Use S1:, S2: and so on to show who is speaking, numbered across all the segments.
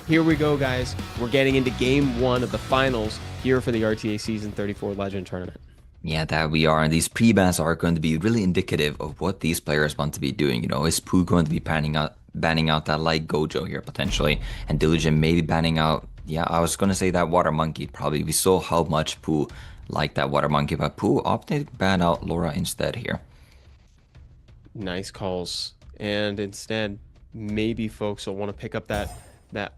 S1: Here we go, guys. We're getting into game one of the finals here for the RTA Season 34 Legend Tournament.
S2: Yeah, that we are. And these pre-bans are going to be really indicative of what these players want to be doing. Is Pooh going to be banning out that light Gojo here potentially? And Diligent maybe banning out, yeah, I was going to say that Water Monkey probably. We saw how much Pooh liked that Water Monkey, but Pooh opted to ban out Laura instead here.
S1: Nice calls. And instead, maybe folks will want to pick up that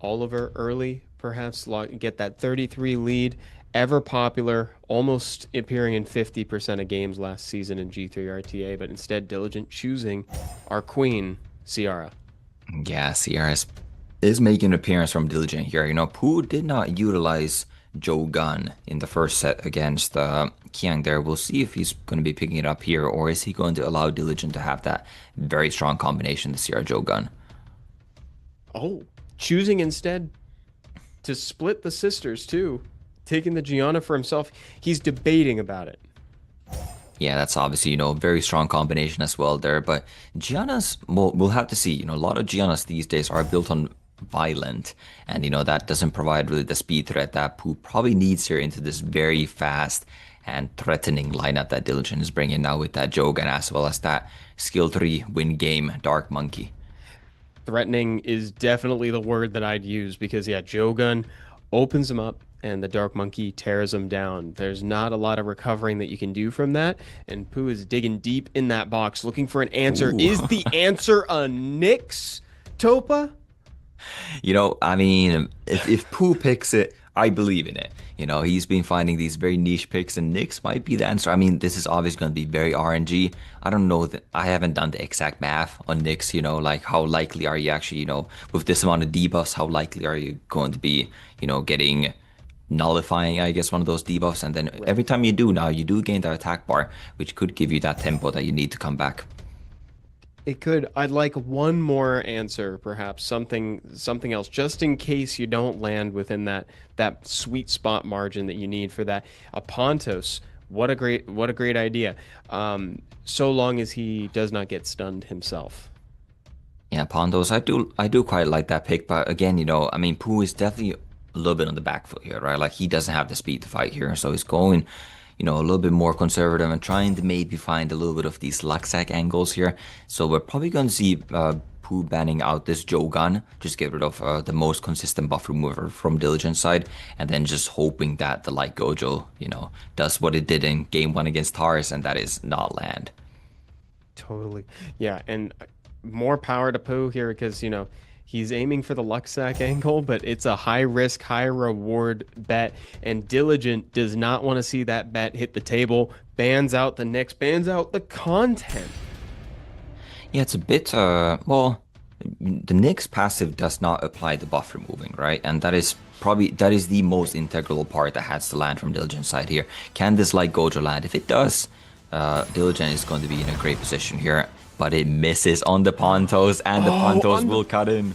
S1: Oliver early, perhaps get that 33 lead. Ever popular, almost appearing in 50% of games last season in G3 RTA, but instead Diligent choosing our queen, Ciara.
S2: Yeah, Sierra is making an appearance from Diligent here. Pooh did not utilize Joe Gun in the first set against Kiang there. We'll see if he's going to be picking it up here, or is he going to allow Diligent to have that very strong combination, the Sierra Joe Gun.
S1: Oh, choosing instead to split the sisters too, taking the Gianna for himself. He's debating about it.
S2: Yeah, that's obviously, very strong combination as well there. But Gianna's, we'll have to see. A lot of Giannas these days are built on violent, and that doesn't provide really the speed threat that Pooh probably needs here into this very fast and threatening lineup that Diligent is bringing now with that Jogan as well as that skill 3 win game Dark Monkey.
S1: Threatening is definitely the word that I'd use because yeah, Jogun opens him up and the Dark Monkey tears him down. There's not a lot of recovering that you can do from that, and Pooh is digging deep in that box looking for an answer.
S2: Ooh.
S1: Is the answer a Nyx, Topa?
S2: I mean, if Pooh picks it, I believe in it. He's been finding these very niche picks, and Nyx might be the answer. I mean, this is obviously going to be very RNG. I don't know that I haven't done the exact math on Nyx, like how likely are you actually, with this amount of debuffs, how likely are you going to be, getting nullifying, I guess, one of those debuffs. And then
S1: Right.
S2: every time you do now, you do gain that attack bar, which could give you that tempo that you need to come back.
S1: It could. I'd like one more answer, perhaps something else, just in case you don't land within that sweet spot margin that you need for that. A Pontos, what a great idea. So long as he does not get stunned himself.
S2: Yeah, Pondos, I do quite like that pick, but again, I mean, Pooh is definitely a little bit on the back foot here, right? Like he doesn't have the speed to fight here, so he's going, a little bit more conservative and trying to maybe find a little bit of these Luxac angles here. So we're probably going to see Pooh banning out this Jogan, just get rid of the most consistent buff remover from Diligent's side, and then just hoping that the Light Gojo, does what it did in game one against Taurus, and that is not land.
S1: Totally. Yeah, and more power to Pooh here because, he's aiming for the Luxac angle, but it's a high risk, high reward bet. And Diligent does not want to see that bet hit the table. Bans out the Nyx, bans out the content.
S2: Yeah, it's a bit, well, the Nyx passive does not apply the buff removing, right? And that is the most integral part that has to land from Diligent's side here. Can this like Gojo land? If it does, Diligent is going to be in a great position here, but it misses on the Pontos, and the
S1: Oh,
S2: Pontos will cut in.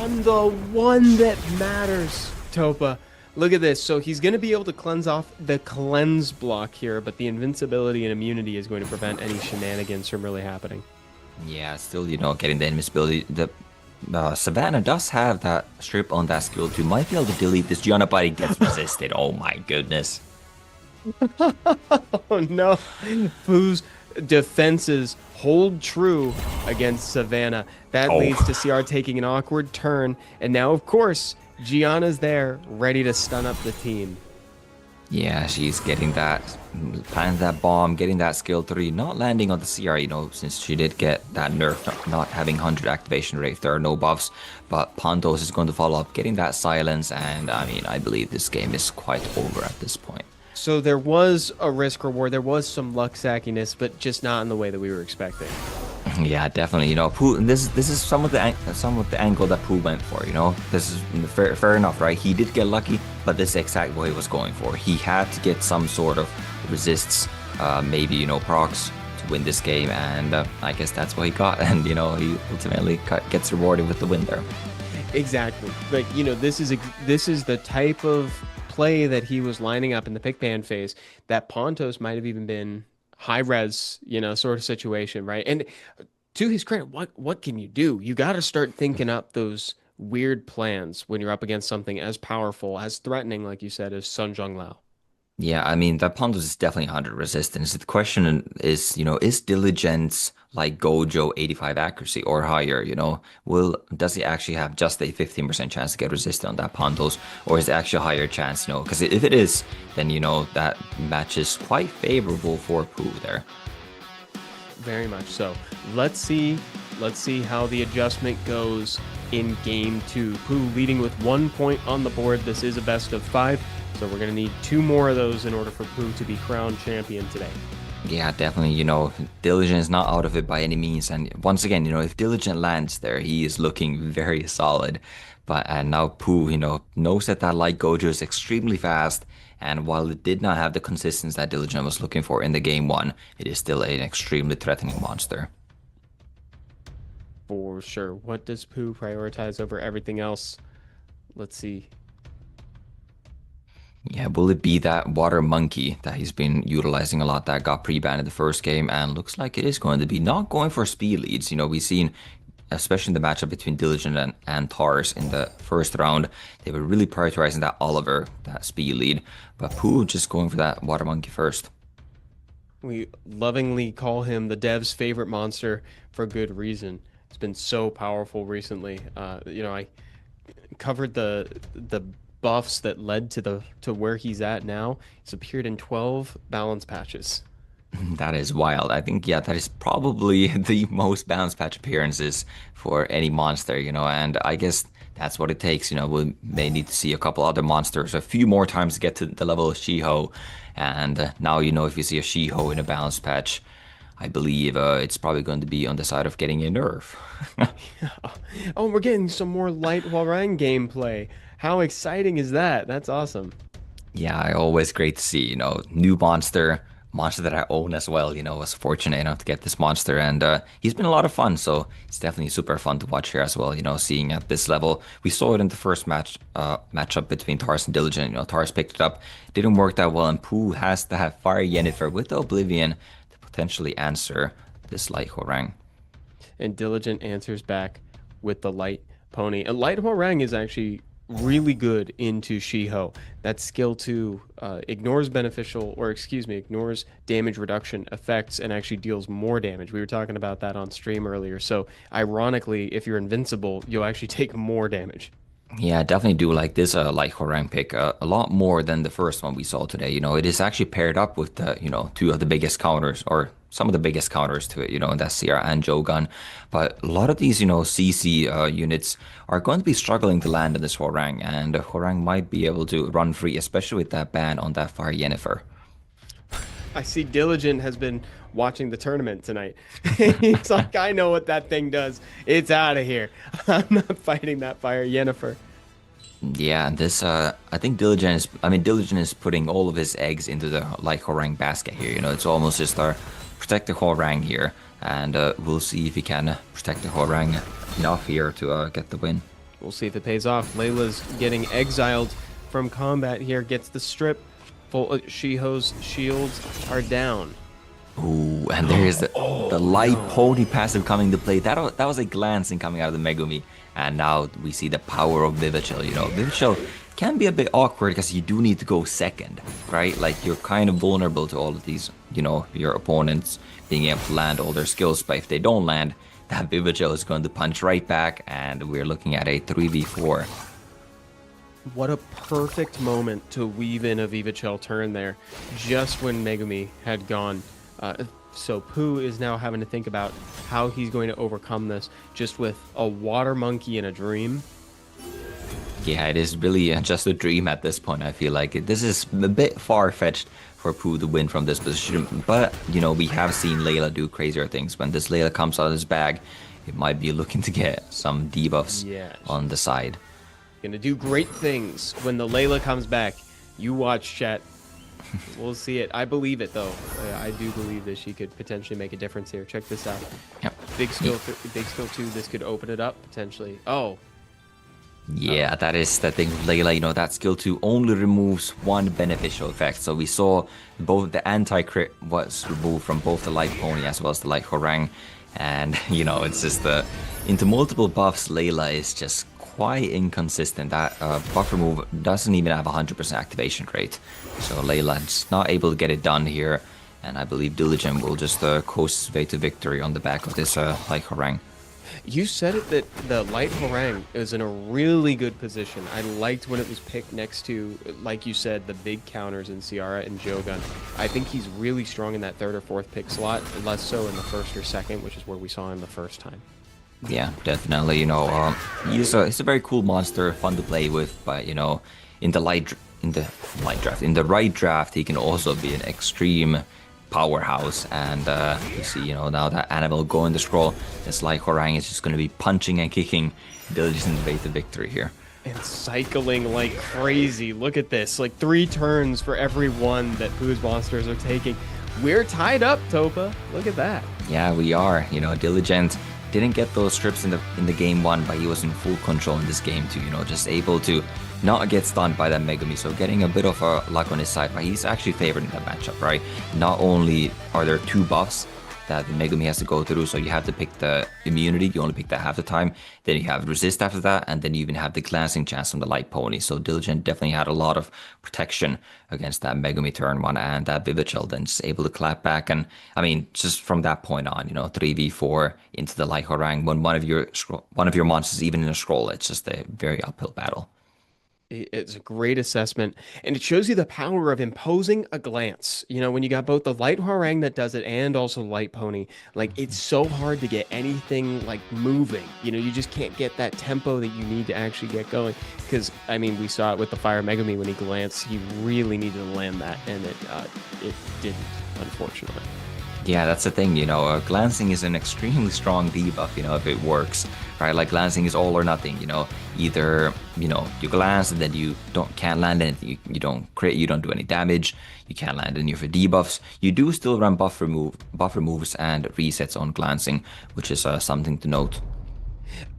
S1: on the one that matters, Topa. Look at this. So he's going to be able to cleanse off the cleanse block here, but the invincibility and immunity is going to prevent any shenanigans from really happening.
S2: Yeah, still, getting the invisibility. The Savannah does have that strip on that skill too. Might be able to delete this. Gianna, but he gets resisted. Oh my goodness.
S1: Oh no. Foo's defenses hold true against Savannah. That leads
S2: Oh.
S1: to CR taking an awkward turn. And now, of course, Gianna's there, ready to stun up the team.
S2: Yeah, she's getting that, planting that bomb, getting that skill 3, not landing on the CR, since she did get that nerf, not having 100 activation rate. There are no buffs, but Pontos is going to follow up, getting that silence, and I mean, I believe this game is quite over at this point.
S1: So there was a risk reward. There was some luck sackiness, but just not in the way that we were expecting.
S2: Yeah, definitely. Pooh. This is some of the angle that Pooh went for. This is fair enough, right? He did get lucky, but this is exactly what he was going for. He had to get some sort of resists, maybe procs to win this game, and I guess that's what he got. And he ultimately gets rewarded with the win there.
S1: Exactly. But this is the type of play that he was lining up in the pick ban phase that Pontos might have even been high res, sort of situation, right? And to his credit, what can you do? You got to start thinking up those weird plans when you're up against something as powerful, as threatening, like you said, as Sun Lao.
S2: Yeah, I mean that Pontus is definitely 100 resistance. The question is, is diligence like Gojo 85 accuracy or higher? Will does he actually have just a 15% chance to get resistant on that Pontus, or is it actually a higher chance? Because if it is, then that match is quite favorable for Pooh there.
S1: Very much so. Let's see. Let's see how the adjustment goes in game two. Pooh leading with 1 point on the board. This is a best of 5, so we're going to need 2 more of those in order for Pooh to be crowned champion today.
S2: Yeah, definitely. Diligent is not out of it by any means. And once again, if Diligent lands there, he is looking very solid. But and now Pooh, knows that light Gojo is extremely fast. And while it did not have the consistency that Diligent was looking for in the game one, it is still an extremely threatening monster.
S1: For sure. What does Pooh prioritize over everything else? Let's see.
S2: Yeah, will it be that water monkey that he's been utilizing a lot that got pre-banned in the first game? And looks like it is going to be not going for speed leads. We've seen, especially in the matchup between Diligent and Tars in the first round, they were really prioritizing that Oliver, that speed lead. But Pooh just going for that water monkey first.
S1: We lovingly call him the dev's favorite monster for good reason. It's been so powerful recently. I covered the buffs that led to where he's at now. He's appeared in 12 balance patches.
S2: That is wild. I think, yeah, that is probably the most balanced patch appearances for any monster, and I guess that's what it takes. We may need to see a couple other monsters a few more times to get to the level of Shiho. And now, if you see a Shiho in a balanced patch, I believe it's probably going to be on the side of getting a nerf.
S1: Oh, we're getting some more Light Hwoarang gameplay. How exciting is that? That's awesome.
S2: Yeah, always great to see, new monster that I own as well, was fortunate enough to get this monster and he's been a lot of fun, so it's definitely super fun to watch here as well, seeing at this level. We saw it in the first matchup between Tars and Diligent, Tars picked it up, didn't work that well, and Pooh has to have Fire Yennefer with the Oblivion to potentially answer this Light Hwoarang.
S1: And Diligent answers back with the Light Pony. And Light Hwoarang is actually really good into Shiho. That skill 2 ignores ignores damage reduction effects and actually deals more damage. We were talking about that on stream earlier. So ironically, if you're invincible, you'll actually take more damage.
S2: Yeah, I definitely do like this Light Hwoarang pick a lot more than the first one we saw today. It is actually paired up with the, two of the biggest counters or some of the biggest counters to it, and that's Sierra and Jogan. But a lot of these, CC units are going to be struggling to land in this Hwoarang, and Hwoarang might be able to run free, especially with that ban on that Fire Yennefer.
S1: I see Diligent has been watching the tournament tonight. He's like, I know what that thing does. It's out of here. I'm not fighting that Fire Yennefer.
S2: Yeah, this I think Diligent is putting all of his eggs into the Light Hwoarang basket here. It's almost just our protect the Hwoarang here, and we'll see if he can protect the Hwoarang enough here to get the win.
S1: We'll see if it pays off. Layla's getting exiled from combat here, gets the strip. Shiho's shields are down.
S2: Ooh, and there's the light pony passive coming to play. That was a glancing coming out of the Megumi, and now we see the power of Vivichel. Vivichel can be a bit awkward because you do need to go second, right? Like you're kind of vulnerable to all of these, your opponents being able to land all their skills, but if they don't land, that Vivichel is going to punch right back, and we're looking at a 3v4.
S1: What a perfect moment to weave in a Vivichel turn there, just when Megumi had gone. So Pooh is now having to think about how he's going to overcome this just with a water monkey in a dream.
S2: Yeah, it is really just a dream at this point. I feel like this is a bit far-fetched for Pooh to win from this position, but we have seen Layla do crazier things. When this Layla comes out of his bag, it might be looking to get some debuffs on the side.
S1: Gonna do great things when the Layla comes back. You watch, chat. We'll see it. I believe it, though. I do believe that she could potentially make a difference here. Check this out.
S2: Yep.
S1: Big skill 2. This could open it up, potentially. Oh.
S2: Yeah, that is the thing with Layla. That skill 2 only removes one beneficial effect. So we saw both the anti-crit was removed from both the Light Pony as well as the Light Hwoarang. And, it's just into multiple buffs, Layla is just quite inconsistent. That buff remove doesn't even have 100% activation rate. So Layla's not able to get it done here. And I believe Diligent will just coast his way to victory on the back of this light harangue.
S1: You said it that the light harangue is in a really good position. I liked when it was picked next to, like you said, the big counters in Ciara and Jogun. I think he's really strong in that third or fourth pick slot, less so in the first or second, which is where we saw him the first time.
S2: Yeah, definitely. He's a very cool monster, fun to play with. But in the in the right draft, he can also be an extreme powerhouse. And you see, now that Annabelle going the scroll, this light harangue is just going to be punching and kicking Diligent's way to victory here.
S1: And cycling like crazy. Look at this, like 3 turns for every one that Pooh's monsters are taking. We're tied up, Topa. Look at that.
S2: Yeah, we are. Diligent didn't get those strips in the game 1, but he was in full control in this game too. Just able to not get stunned by that Megumi. So getting a bit of luck on his side, but he's actually favored in that matchup, right? Not only are there 2 buffs that the Megumi has to go through, so you have to pick the immunity, you only pick that half the time, then you have resist after that, and then you even have the glancing chance from the light pony. So Diligent definitely had a lot of protection against that Megumi turn 1, and that Vivichel then just able to clap back. And I mean, just from that point on, 3v4 into the light harangue, when one of your monsters even in a scroll, it's just a very uphill battle.
S1: It's a great assessment, and it shows you the power of imposing a glance. When you got both the light harangue that does it and also light pony, like it's so hard to get anything like moving. You just can't get that tempo that you need to actually get going. Because I mean, we saw it with the Fire Megami when he glanced, he really needed to land that, and it didn't, unfortunately.
S2: Yeah, that's the thing, glancing is an extremely strong debuff, if it works, right? Like glancing is all or nothing, either, you glance and then you can't land anything, you don't crit, you don't do any damage, you can't land any of your debuffs. You do still run buff removes and resets on glancing, which is something to note.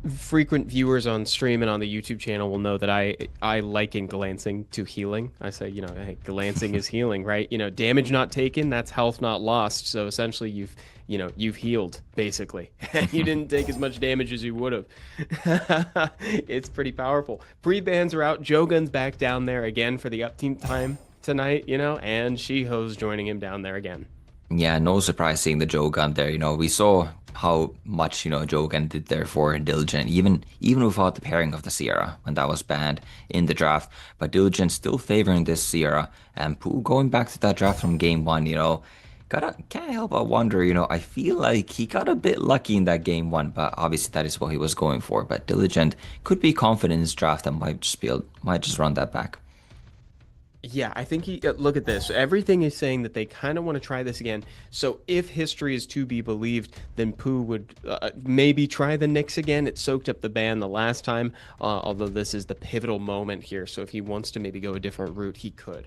S1: Frequent viewers on stream and on the YouTube channel will know that I liken glancing to healing. I say, hey, glancing is healing, right? Damage not taken, that's health not lost. So essentially you've healed basically. You didn't take as much damage as you would have. It's pretty powerful. Pre-bans are out. Jogun's back down there again for the upteam time tonight, and Shiho's joining him down there again.
S2: Yeah, no surprise seeing the Jogan there. We saw how much, Jogan did there for Diligent, even without the pairing of the Sierra when that was banned in the draft. But Diligent still favoring this Sierra, and Pooh going back to that draft from game 1, can't help but wonder, I feel like he got a bit lucky in that game 1, but obviously that is what he was going for. But Diligent could be confident in his draft and might just run that back.
S1: Yeah, I think look at this. Everything is saying that they kind of want to try this again. So if history is to be believed, then Pooh would maybe try the Nyx again. It soaked up the ban the last time, although this is the pivotal moment here. So if he wants to maybe go a different route, he could.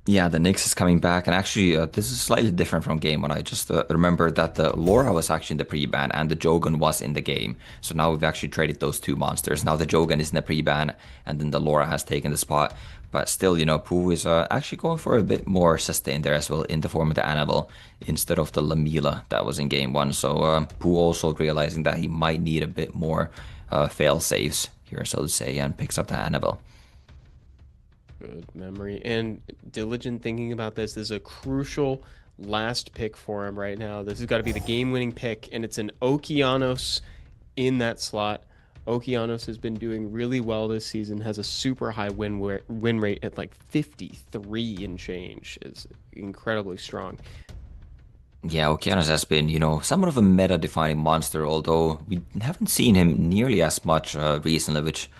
S2: Yeah, the Nyx is coming back, and actually, this is slightly different from game 1. I just remember that the Laura was actually in the pre-ban, and the Jogan was in the game. So now we've actually traded those 2 monsters. Now the Jogan is in the pre-ban, and then the Laura has taken the spot. But still, Pooh is actually going for a bit more sustain there as well in the form of the Annabelle instead of the Lamila that was in game 1. So Pooh also realizing that he might need a bit more fail saves here, so to say, and picks up the Annabelle.
S1: Good memory. And Diligent thinking about this is a crucial last pick for him right now. This has got to be the game-winning pick, and it's an Okeanos in that slot. Okeanos has been doing really well this season, has a super high win rate at like 53 and change. Is incredibly strong.
S2: Yeah, Okeanos has been, somewhat of a meta-defining monster, although we haven't seen him nearly as much recently, which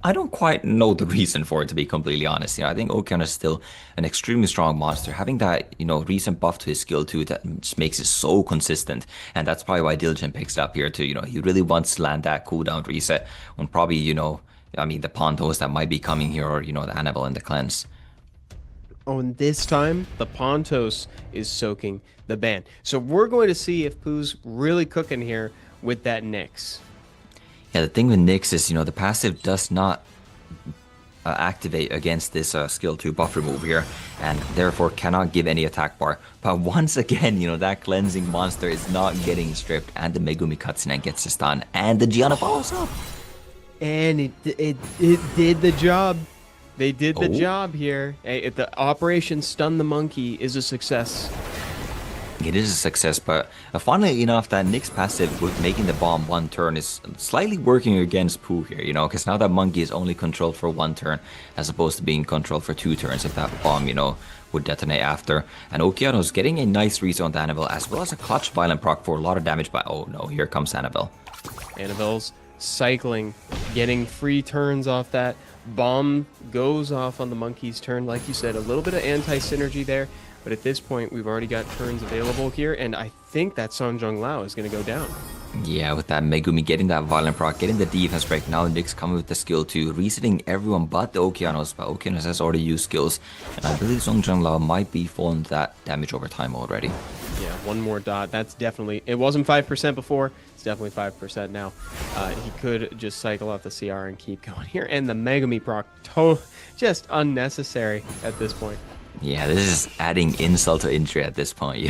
S2: I don't quite know the reason for it, to be completely honest. I think Okeanos is still an extremely strong monster, having that, recent buff to his skill too, that just makes it so consistent. And that's probably why Diligent picks it up here too. He really wants to land that cooldown reset on probably, I mean, the Pontos that might be coming here, or, the Annabelle and the Cleanse.
S1: Oh, and this time, the Pontos is soaking the ban. So we're going to see if Pooh's really cooking here with that Nyx.
S2: Yeah, the thing with Nyx is, the passive does not activate against this skill 2 buff remove here, and therefore cannot give any attack bar. But once again, that cleansing monster is not getting stripped, and the Megumi cuts in and gets the stun, and the Gianna follows up.
S1: And it did the job. They did the
S2: Oh,
S1: job here. The Operation Stun the Monkey is a success.
S2: it is a success, but funnily enough, that Nyx passive with making the bomb one turn is slightly working against Pooh here, because now that Monkey is only controlled for one turn as opposed to being controlled for 2 turns if that bomb, would detonate after. And Okeano's getting a nice reset on the Annabelle as well as a clutch violent proc for a lot of damage, but oh no, here comes Annabelle.
S1: Annabelle's cycling, getting free turns off that. Bomb goes off on the Monkey's turn. Like you said, a little bit of anti-synergy there. But at this point, we've already got turns available here, and I think that Songjung Lao is going to go down.
S2: Yeah, with that Megumi getting that violent proc, getting the defense break, now Nyx coming with the skill 2, resetting everyone but the Okeanos, but Okeanos has already used skills, and I believe Songjung Lao might be falling to that damage over time already.
S1: Yeah, one more dot. That's definitely... It wasn't 5% before. It's definitely 5% now. He could just cycle off the CR and keep going here. And the Megumi proc, just unnecessary at this point.
S2: Yeah, this is adding insult to injury at this point.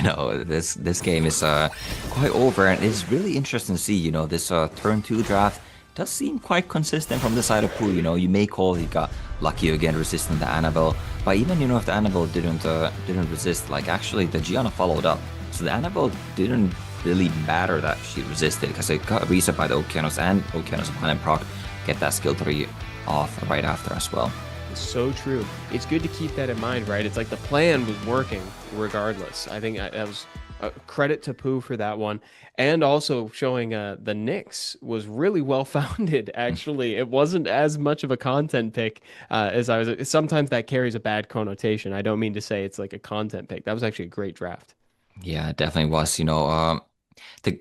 S2: This game is quite over, and it's really interesting to see. This turn 2 draft does seem quite consistent from the side of Pooh. You may call he got lucky again resisting the Annabelle, but even if the Annabelle didn't resist, like actually the Gianna followed up, so the Annabelle didn't really matter that she resisted because it got reset by the Okeanos, and Okeanos and proc get that skill 3 off right after as well.
S1: So true. It's good to keep that in mind, right? It's like the plan was working regardless. I think that was a credit to Pooh for that one. And also showing the Nyx was really well founded, actually. It wasn't as much of a content pick as I was. Sometimes that carries a bad connotation. I don't mean to say it's like a content pick. That was actually a great draft.
S2: Yeah, it definitely was. The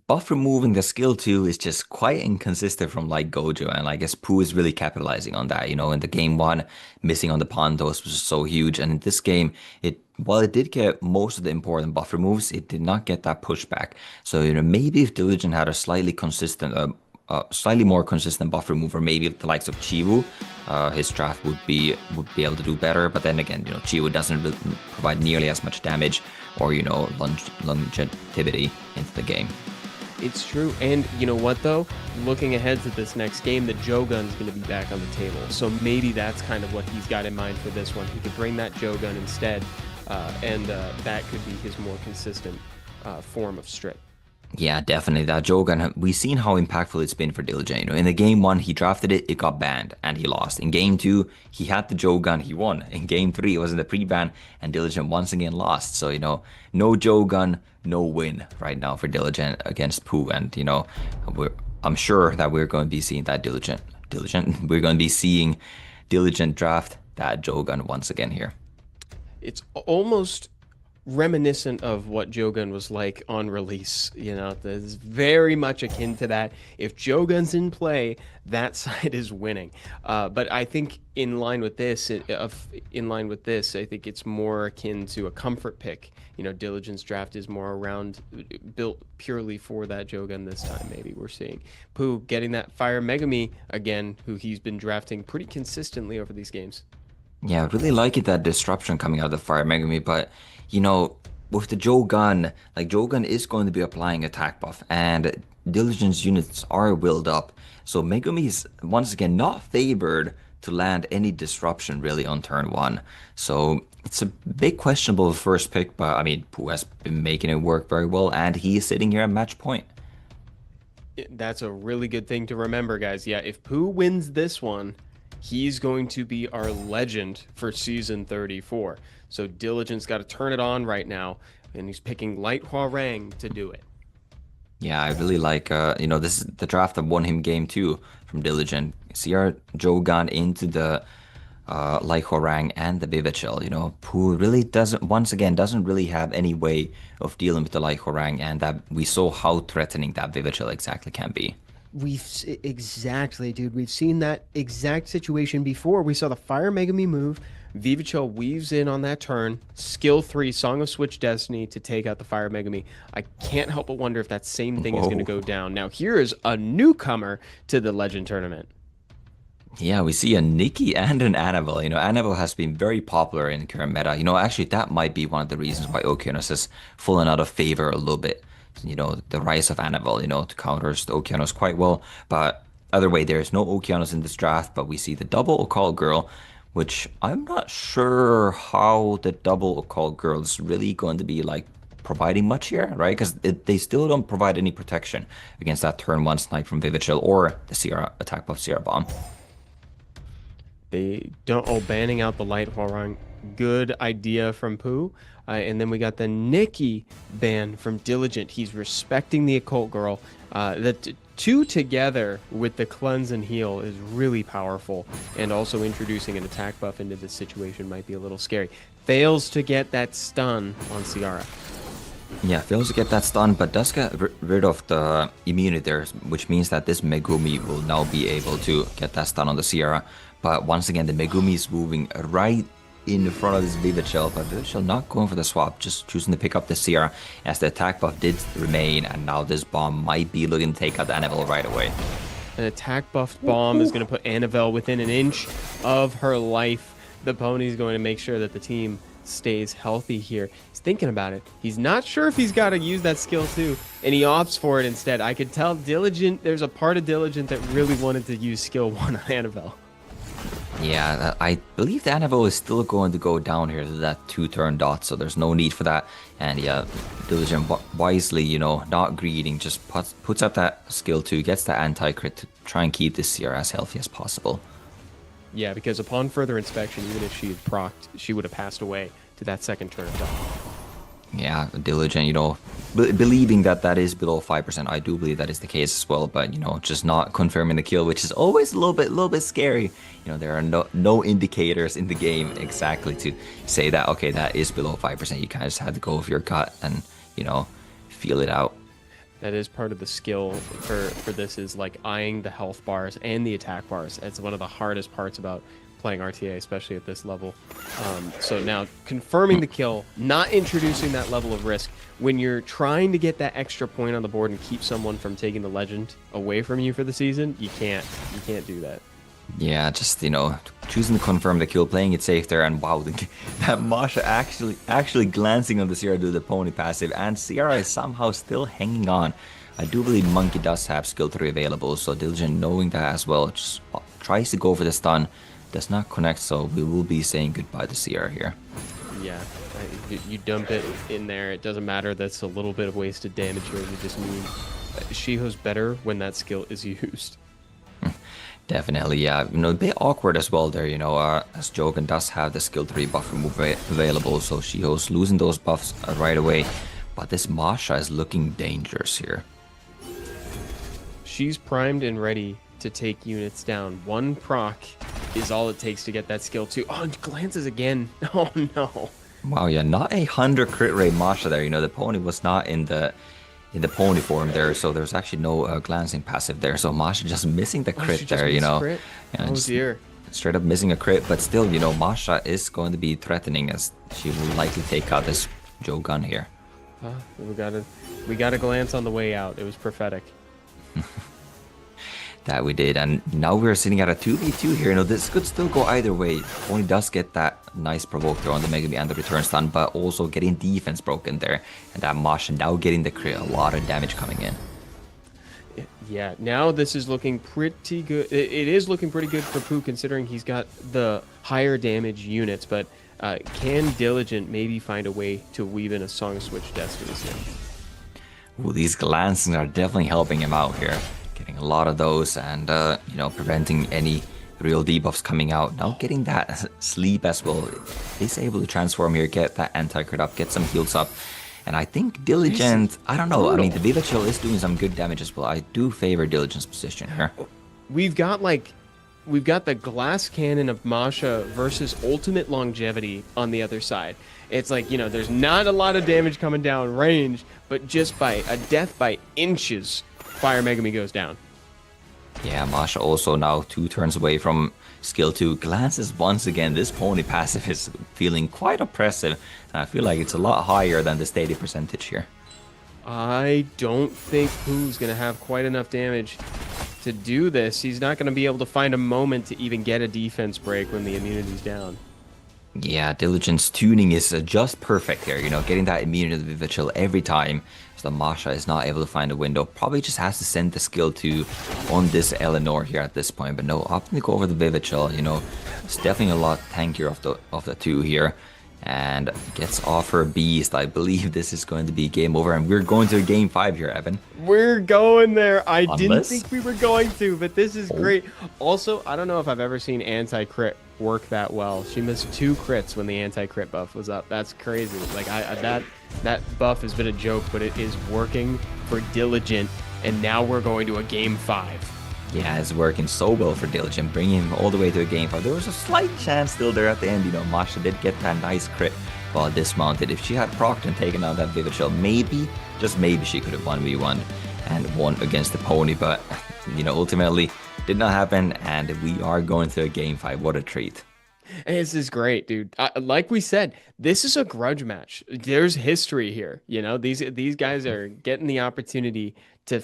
S2: buff removing the skill 2 is just quite inconsistent from like Gojo, and I guess Pooh is really capitalizing on that. In the game 1, missing on the Pontos was so huge, and in this game, while it did get most of the important buff removes, it did not get that pushback. So maybe if Diligent had a slightly more consistent buff remover, maybe the likes of Chiwu, his draft would be able to do better. But then again, Chiwu doesn't provide nearly as much damage or longevity into the game.
S1: It's true. And you know what, though? Looking ahead to this next game, the Jogun's going to be back on the table. So maybe that's kind of what he's got in mind for this one. He could bring that Jogun instead, and that could be his more consistent form of strip.
S2: Yeah, definitely. That Jogan, we've seen how impactful it's been for Diligent. In the game 1, he drafted it, it got banned, and he lost. In game 2, he had the Jogan, he won. In game 3, it was in the pre-ban, and Diligent once again lost. So, no Jogan, no win right now for Diligent against Pooh. And, I'm sure that we're going to be seeing that Diligent. We're going to be seeing Diligent draft that Jogan once again here.
S1: It's almost reminiscent of what Jogun was like on release. It's very much akin to that. If Jogun's in play, that side is winning. But I think in line with this, I think it's more akin to a comfort pick. Diligence draft is more around built purely for that Jogun this time. Maybe we're seeing Pooh getting that Fire Megami again, who he's been drafting pretty consistently over these games.
S2: Yeah, I really like it, that disruption coming out of the Fire Megami, but with the Jogan, like Jogan is going to be applying attack buff, and Diligence units are willed up. So Megumi is once again not favored to land any disruption really on turn 1. So it's a big questionable first pick, but I mean, Pooh has been making it work very well, and he is sitting here at match point.
S1: That's a really good thing to remember, guys. Yeah, if Pooh wins this one, he's going to be our legend for season 34. So Diligent's got to turn it on right now, and he's picking Light Hwarang to do it.
S2: Yeah, I really like, this is the draft that won him game 2 from Diligent. CR Jogan into the Light Hwarang and the Vivichel, Pooh really doesn't really have any way of dealing with the Light Hwarang, and that we saw how threatening that Vivichel exactly can be.
S1: Exactly, dude. We've seen that exact situation before. We saw the Fire Megami move. Vivichel weaves in on that turn. Skill 3, Song of Switch Destiny to take out the Fire Megami. I can't help but wonder if that same thing is going to go down. Now, here is a newcomer to the Legend Tournament.
S2: Yeah, we see a Nikki and an Annabelle. Annabelle has been very popular in current meta. Actually, that might be one of the reasons why Okeanos has fallen out of favor a little bit. The rise of Annabelle, to counters the Okeanos quite well. But either way, there is no Okeanos in this draft, but we see the double Occult Girl, which I'm not sure how the double Occult Girl is really going to be like providing much here, right? Because they still don't provide any protection against that turn one snipe from Vivid Chill or the Sierra attack buff Sierra Bomb.
S1: They don't. Oh, banning out the light Hwoarang. Good idea from Pooh. And then we got the Nikki ban from Diligent. He's respecting the Occult Girl. The two together with the Cleanse and Heal is really powerful. And also introducing an attack buff into this situation might be a little scary. Fails to get that stun on Ciara.
S2: Yeah, fails to get that stun, but does get rid of the immunity there, which means that this Megumi will now be able to get that stun on the Sierra. But once again, the Megumi is moving right in front of this Vivid Shell, but Vivid Shell not going for the swap, just choosing to pick up the Sierra as the attack buff did remain, and now this bomb might be looking to take out the Annabelle right away.
S1: An attack buffed bomb is going to put Annabelle within an inch of her life. The pony's going to make sure that the team stays healthy here. He's thinking about it. He's not sure if he's got to use that skill too, and he opts for it instead. I could tell Diligent, there's a part of Diligent that really wanted to use skill 1 on Annabelle.
S2: Yeah, I believe the Annabelle is still going to go down here to that 2-turn dot, so there's no need for that. And yeah, Diligent wisely, not greeding, just puts up that skill 2, gets that anti-crit to try and keep this Sierra as healthy as possible.
S1: Yeah, because upon further inspection, even if she had procced, she would have passed away to that second turn of dot.
S2: Yeah, Diligent, believing that is below 5%. I do believe that is the case as well, but, just not confirming the kill, which is always a little bit scary. There are no indicators in the game exactly to say that, okay, that is below 5%. You kind of just have to go with your gut and, feel it out.
S1: That is part of the skill for this, is like eyeing the health bars and the attack bars. It's one of the hardest parts about playing RTA, especially at this level. So now confirming the kill, not introducing that level of risk. When you're trying to get that extra point on the board and keep someone from taking the legend away from you for the season, you can't do that.
S2: Yeah, just, choosing to confirm the kill, playing it safe there, and wow, that Masha actually glancing on the Sierra to the pony passive, and Sierra is somehow still hanging on. I do believe Monkey does have skill 3 available, so Diligent, knowing that as well, just tries to go for the stun, does not connect, so we will be saying goodbye to Sierra here.
S1: Yeah, you dump it in there, it doesn't matter, that's a little bit of wasted damage here. You just mean Shiho's better when that skill is used.
S2: Definitely, yeah. A bit awkward as well there, as Jogan does have the skill 3 buff remove available, so Shiho's losing those buffs right away. But this Masha is looking dangerous here.
S1: She's primed and ready to take units down. One proc is all it takes to get that skill 2. Oh, and glances again. Oh, no.
S2: Wow, yeah, not 100 crit rate Masha there. The pony was not in the pony form there, so there's actually no glancing passive there. So Masha just missing the crit there,
S1: Crit? Oh dear.
S2: Straight up missing a crit, but still, Masha is going to be threatening as she will likely take out this Jogun here.
S1: We got a glance on the way out. It was prophetic.
S2: That we did, and now we're sitting at a 2v2 here. This could still go either way. Pony does get that nice provoke there on the Megami and the return stun, but also getting defense broken there. And that Masha now getting the crit, a lot of damage coming in.
S1: Yeah, now this is looking pretty good. It is looking pretty good for Pooh, considering he's got the higher damage units, but can Diligent maybe find a way to weave in a Song of Switch Destinies here?
S2: Ooh, these glancing are definitely helping him out here. Getting a lot of those and, preventing any real debuffs coming out. Now getting that sleep as well. He's able to transform here, get that anti-crit up, get some heals up. And I think Diligent, I don't know, I mean, the Vivid Chill is doing some good damage as well. I do favor Diligent's position here.
S1: We've got the glass cannon of Masha versus ultimate longevity on the other side. It's like, there's not a lot of damage coming down range, but just by a death by inches, Fire Megami goes down.
S2: Yeah, Masha also now 2 turns away from skill 2. Glances once again. This pony passive is feeling quite oppressive. And I feel like it's a lot higher than the steady percentage here.
S1: I don't think Pooh's going to have quite enough damage to do this. He's not going to be able to find a moment to even get a defense break when the immunity's down.
S2: Yeah, Diligence tuning is just perfect here. Getting that immunity to the Vivid Chill every time. So Masha is not able to find a window. Probably just has to send the skill to on this Eleanor here at this point. But no, opting to go over the Vivid Chill. It's definitely a lot tankier of the two here. And gets off her Beast. I believe this is going to be game over. And we're going to game 5 here, Evan.
S1: We're going there. I didn't
S2: Unless...
S1: think we were going to, but this is great. Also, I don't know if I've ever seen anti-crit work that well. She missed 2 crits when the anti-crit buff was up. That's crazy. Like that buff has been a joke, but it is working for Diligent, and now we're going to a game 5.
S2: Yeah, it's working so well for Diligent, bringing him all the way to a game 5. There was a slight chance still there at the end. Masha did get that nice crit while dismounted. If she had procced and taken out that Vivid Shell, maybe, just maybe, she could have 1v1 and won against the pony. But, ultimately, did not happen, and we are going to a game 5. What a treat.
S1: This is great, dude. Like we said, this is a grudge match. There's history here. These guys are getting the opportunity to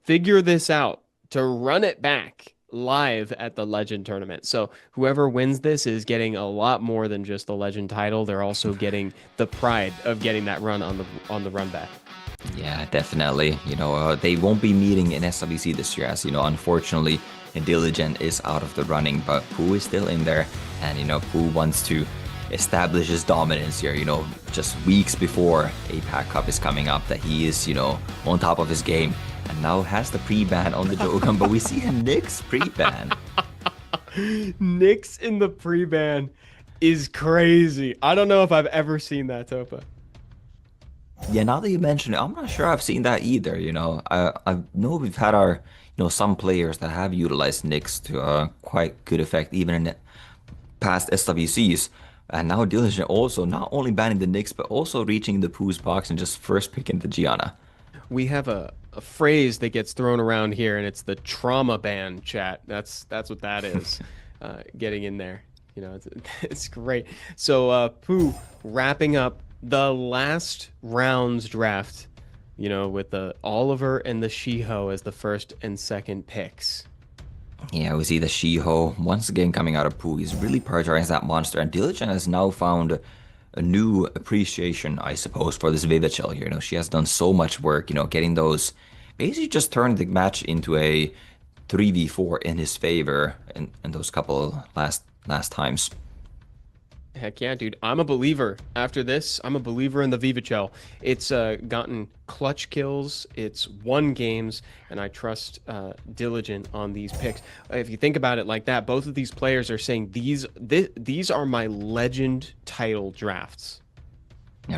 S1: figure this out, to run it back live at the Legend tournament. So whoever wins this is getting a lot more than just the Legend title. They're also getting the pride of getting that run on the run back.
S2: Yeah, definitely. They won't be meeting in SWC this year, as unfortunately, Diligent is out of the running, but Pooh is still in there, and Pooh wants to establish his dominance here. Just weeks before APAC Cup is coming up, that he is on top of his game. And now has the pre-ban on the Jogan, but we see a Nyx pre-ban.
S1: Nyx in the pre-ban is crazy. I don't know if I've ever seen that, Topa.
S2: Yeah, now that you mention it, I'm not sure I've seen that either. I know we've had our, some players that have utilized Nyx to quite good effect, even in past SWCs. And now Diligent also not only banning the Nyx, but also reaching the Pooh's box and just first picking the Gianna.
S1: We have a phrase that gets thrown around here, and it's the trauma ban, chat. That's what that is. Getting in there, it's great. So Pooh wrapping up the last rounds draft, with the Oliver and the Shiho as the first and second picks.
S2: Yeah, we see the Shiho once again coming out of Pooh. He's really prioritizing that monster, and Diligent has now found a new appreciation, I suppose, for this Vivid Shell here. She has done so much work, getting those, basically just turned the match into a 3v4 in his favor in those couple last times.
S1: Heck yeah, dude. I'm a believer. After this, I'm a believer in the Vivid Shell. It's gotten clutch kills, it's won games, and I trust Diligent on these picks. If you think about it like that, both of these players are saying these are my Legend title drafts.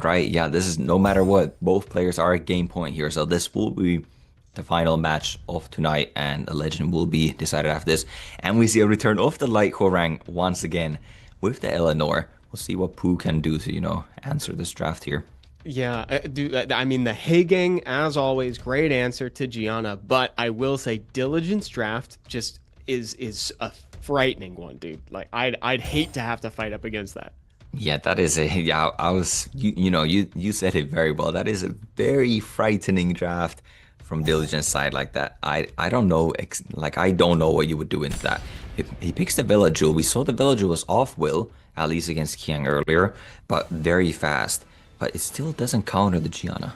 S2: Right, yeah, this is no matter what, both players are at game point here, so this will be the final match of tonight, and the Legend will be decided after this. And we see a return of the Light Horang once again with the Eleanor. We'll see what Pooh can do to, answer this draft here.
S1: Yeah, dude, I mean, the Hey Gang, as always, great answer to Gianna, but I will say Diligence draft just is a frightening one, dude. Like, I'd hate to have to fight up against that.
S2: Yeah, that is I was, you said it very well. That is a very frightening draft from Diligence side like that. I don't know, I don't know what you would do into that. He picks the Villagel. We saw the Villagel was off will, at least against Kiang earlier, but very fast. But it still doesn't counter the Gianna.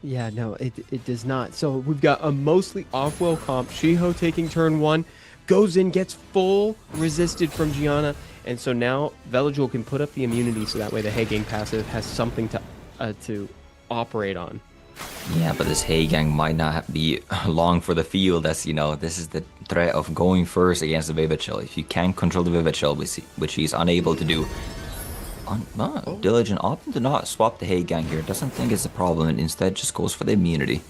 S1: Yeah, no, it does not. So we've got a mostly off-will comp. Shiho taking turn 1, goes in, gets full resisted from Gianna, and so now Villagel can put up the immunity so that way the Hey Gang passive has something to operate on.
S2: Yeah, but this Hey Gang might not be long for the field, as this is the threat of going first against the Vivid Shell. If you can't control the Vivid Shell, which he's unable to do. Diligent opting to not swap the Hey Gang here. Doesn't think it's a problem and instead just goes for the immunity.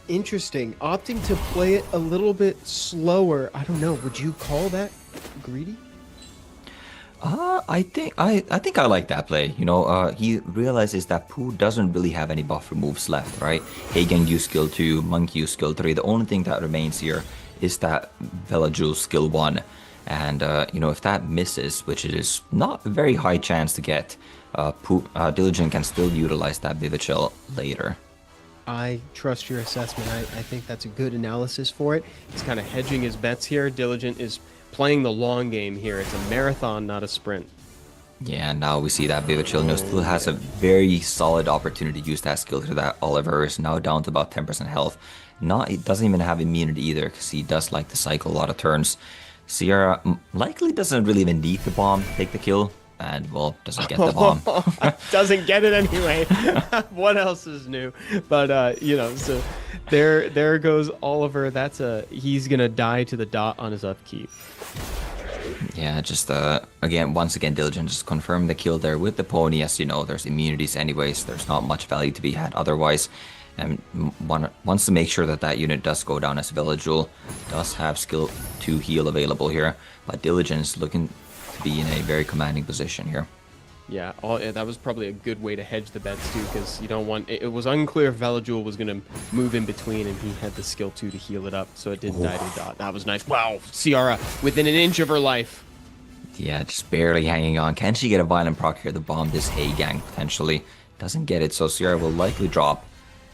S1: Interesting. Opting to play it a little bit slower. I don't know. Would you call that greedy?
S2: I think I like that play. He realizes that Pooh doesn't really have any buffer moves left, right? Hey Gang use skill 2, Monkey use skill 3. The only thing that remains here is that Villagel skill 1. And, if that misses, which it is not a very high chance to get, Diligent can still utilize that Vivid Shell later.
S1: I trust your assessment. I think that's a good analysis for it. He's kind of hedging his bets here. Diligent is playing the long game here. It's a marathon, not a sprint.
S2: Yeah, now we see that Vivichel still has a
S1: Yeah.
S2: very solid opportunity to use that skill to that Oliver is now down to about 10% health. Not, he doesn't even have immunity either because he does like to cycle a lot of turns. Sierra likely doesn't really even need the bomb to take the kill, and well, doesn't get the bomb.
S1: Doesn't get it anyway. What else is new? But you know, so there goes Oliver. He's gonna die to the dot on his upkeep.
S2: Yeah, just again, once again, Diligent just confirmed the kill there with the pony. As you know, there's immunities anyways. There's not much value to be had otherwise. And wants to make sure that that unit does go down as Villagel. Does have skill 2 heal available here. But Diligent is looking to be in a very commanding position here.
S1: Yeah, that was probably a good way to hedge the bets too, because you don't want it was unclear if Veligul was gonna move in between, and he had the skill 2 to heal it up, so it didn't die to dot. That was nice. Wow, Ciara within an inch of her life.
S2: Yeah, just barely hanging on. Can she get a violent proc here to bomb this Hay Gang potentially? Doesn't get it, so Sierra will likely drop.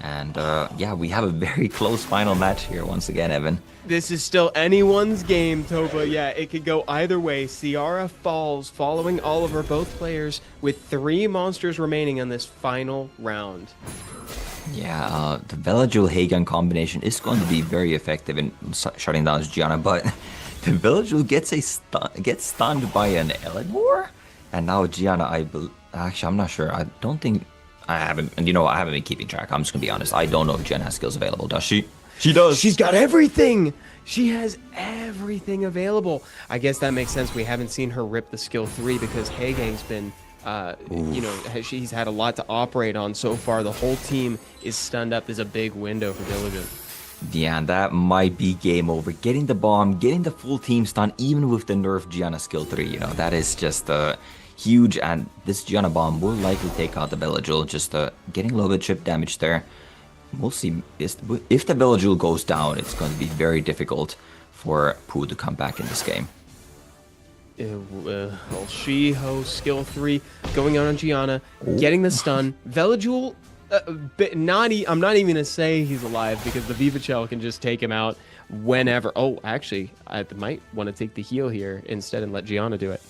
S2: And yeah, we have a very close final match here once again, Evan.
S1: This is still anyone's game, Topa. Yeah, it could go either way. Ciara falls, following Oliver, both players, with 3 monsters remaining on this final round.
S2: Yeah, the Villagel Hagan combination is going to be very effective in shutting down Gianna, but the Villagel gets stunned by an Elegmore, and now Gianna, actually, I'm not sure. I don't think I haven't, and you know, I haven't been keeping track. I'm just gonna be honest. I don't know if Gianna has skills available. Does she? She does.
S1: She's got everything. She has everything available. I guess that makes sense. We haven't seen her rip the skill 3 because Hagang's been, you know, she's had a lot to operate on so far. The whole team is stunned up. There's a big window for Diligent.
S2: Yeah, and that might be game over. Getting the bomb, getting the full team stun, even with the nerf Gianna skill 3, you know, that is just huge. And this Gianna bomb will likely take out the Villagel, just getting a little bit chip damage there. We'll see. If the Villagel goes down, it's going to be very difficult for Pooh to come back in this game.
S1: Well, Shiho, skill 3, going on Gianna, getting the stun. Villagel, I'm not even going to say he's alive because the Vivichel can just take him out whenever. Oh, actually, I might want to take the heal here instead and let Gianna do it.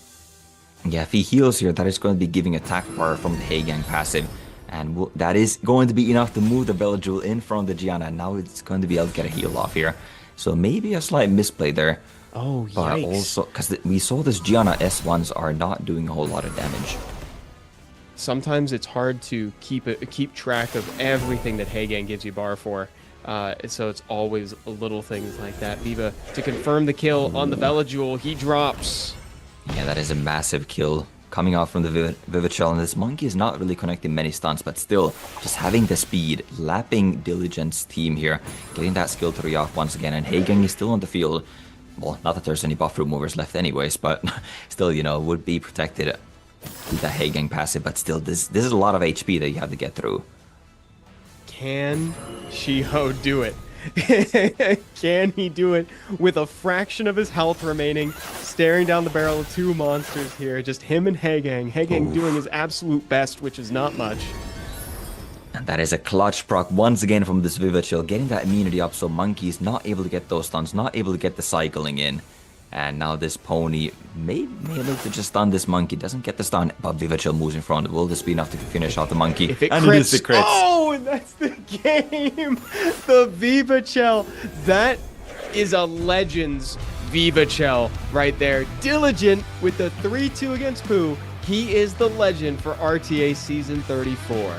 S2: Yeah, if he heals here, that is going to be giving attack power from the Hagang passive. And that is going to be enough to move the Villagel in front of the Gianna. And now it's going to be able to get a heal off here. So maybe a slight misplay there.
S1: Oh,
S2: but
S1: yikes.
S2: also, because we saw this Gianna S1s are not doing a whole lot of damage.
S1: Sometimes it's hard to keep track of everything that Hagang gives you bar for. So it's always little things like that. Viva to confirm the kill on the Villagel. He drops.
S2: Yeah, that is a massive kill coming out from the Vivichel, and this monkey is not really connecting many stunts, but still, just having the speed, lapping Diligent's team here, getting that skill 3 off once again, and Hagang is still on the field. Well, not that there's any buff removers left anyways, but still, you know, would be protected with the Hagang passive, but still, this is a lot of HP that you have to get through.
S1: Can Shiho do it? Can he do it with a fraction of his health remaining, staring down the barrel of 2 monsters here, just him and Hagang. Hagang doing his absolute best, which is not much.
S2: And that is a clutch proc once again from this Vivichel, getting that immunity up so Monkey is not able to get those stuns, not able to get the cycling in. And now this pony may look to just stun this monkey. Doesn't get the stun, but Vivichel moves in front. Will this be enough to finish out the monkey?
S1: If it
S2: and
S1: crits,
S2: it is the crits.
S1: Oh, and that's the game. The Vivichel. That is a Legends Vivichel right there. Diligent with the 3-2 against Pooh. He is the legend for RTA Season 34.